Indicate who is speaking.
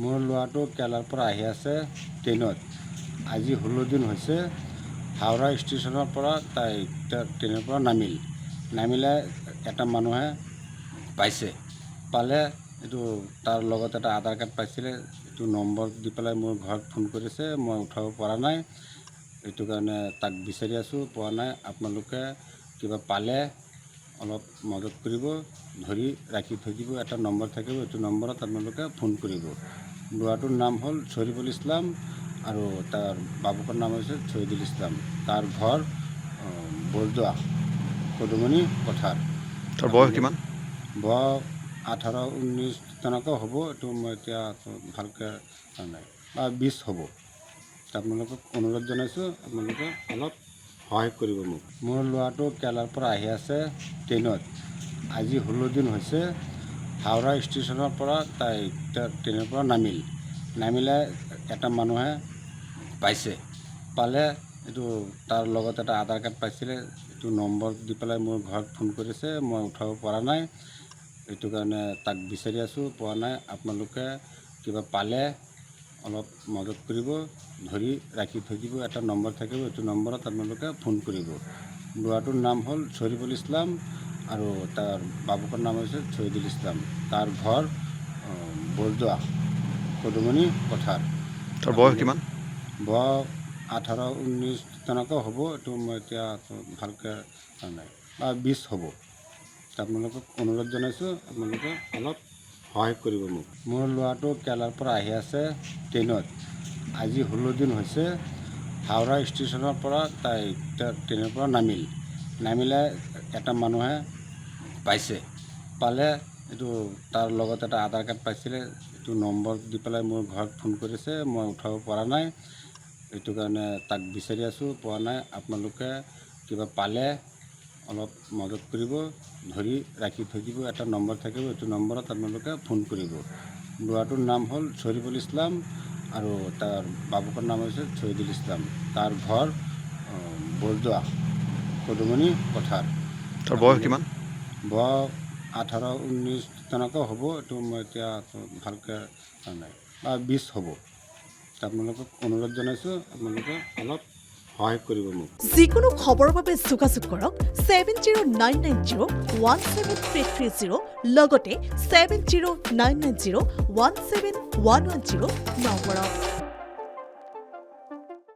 Speaker 1: মোৰ ল'ৰাটো কেৰালাৰ পৰা আহি আছে ট্ৰেইনত। আজি 16 দিন হৈছে। হাওৰা ষ্টেচনৰ পৰা তাই ট্ৰেইনৰ পৰা নামিলে এটা মানুহে পাইছে। পালে এইটো তাৰ লগত এটা আধাৰ কাৰ্ড পাইছিলে, এইটো নম্বৰ দি পেলাই মোৰ ঘৰত ফোন কৰিছে, মই উঠাব পৰা নাই। এইটো কাৰণে তাক বিচাৰি আছোঁ, পোৱা নাই। আপোনালোকে কিবা পালে অলপ মদত কৰিব, ধৰি ৰাখি থৈ দিব। এটা নম্বৰ থাকিব, এইটো নম্বৰত আপোনালোকে ফোন কৰিব। ল'ৰাটোৰ নাম হ'ল শৰীফুল ইছলাম আৰু তাৰ বাবুকৰ নাম হৈছে শহীদুল ইছলাম। তাৰ ঘৰ বৰদোৱা কদুমণি পথাৰ।
Speaker 2: তাৰ বয়স কিমান?
Speaker 1: বয়স 18-19 তেনেকৈ হ'ব, এইটো মই এতিয়া ভালকৈ নাই, বা 20 হ'ব। আপোনালোকক অনুৰোধ জনাইছোঁ, আপোনালোকে অলপ সহায় কৰিব মোক। মোৰ ল'ৰাটো কেৰালাৰ পৰা আহি আছে ট্ৰেইনত। আজি 16 দিন হৈছে। হাওৰা ষ্টেচনৰ পৰা তাই ট্ৰেইনৰ পৰা নামিলে এটা মানুহে পাইছে। পালে এইটো তাৰ লগত এটা আধাৰ কাৰ্ড পাইছিলে, এইটো নম্বৰ দি পেলাই মোৰ ঘৰত ফোন কৰিছে, মই উঠাব পৰা নাই। এইটো কাৰণে তাক বিচাৰি আছোঁ, পোৱা নাই। আপোনালোকে কিবা পালে অলপ মদত কৰিব, ধৰি ৰাখি থৈ দিব। এটা নম্বৰ থাকিব, এইটো নম্বৰত আপোনালোকে ফোন কৰিব। ল'ৰাটোৰ নাম হ'ল শৰীফুল ইছলাম আৰু তাৰ বাবুকৰ নাম হৈছে শহীদুল ইছলাম। তাৰ ঘৰ বৰদোৱা কদুমণি পথাৰ।
Speaker 2: তাৰ বয়স কিমান?
Speaker 1: বয়স 18-19 তেনেকৈ হ'ব, এইটো মই এতিয়া ভালকৈ নাই, বা 20 হ'ব। আপোনালোকক অনুৰোধ জনাইছোঁ, আপোনালোকে অলপ সহায় কৰিব মোক। মোৰ ল'ৰাটো কেৰালাৰ পৰা আহি আছে ট্ৰেইনত। আজি 16 দিন হৈছে। হাওৰা ষ্টেচনৰ পৰা তাই ট্ৰেইনৰ পৰা নামিলে এটা মানুহে পাইছে। পালে এইটো তাৰ লগত এটা আধাৰ কাৰ্ড পাইছিলে, এইটো নম্বৰ দি পেলাই মোৰ ঘৰত ফোন কৰিছে, মই উঠাব পৰা নাই। এইটো কাৰণে তাক বিচাৰি আছোঁ, পোৱা নাই। আপোনালোকে কিবা পালে অলপ মদত কৰিব, ধৰি ৰাখি থৈ দিব। এটা নম্বৰ থাকিব, এইটো নম্বৰত আপোনালোকে ফোন কৰিব। ল'ৰাটোৰ নাম হ'ল শৰীফুল ইছলাম আৰু তাৰ বাবুকৰ নাম হৈছে শহীদুল ইছলাম। তাৰ ঘৰ বৰদোৱা কদুমণি পথাৰ।
Speaker 2: তাৰ বয়স কিমান?
Speaker 1: বয়স 18-19 তেনেকৈ হ'ব, এইটো মই এতিয়া ভালকৈ নাই, বা 20 হ'ব। আপোনালোকক অনুৰোধ জনাইছোঁ, আপোনালোকে অলপ সহায় কৰিব মোক।
Speaker 3: যিকোনো খবৰৰ বাবে যোগাযোগ কৰক 7099017330 লগতে 7099017110 নম্বৰত।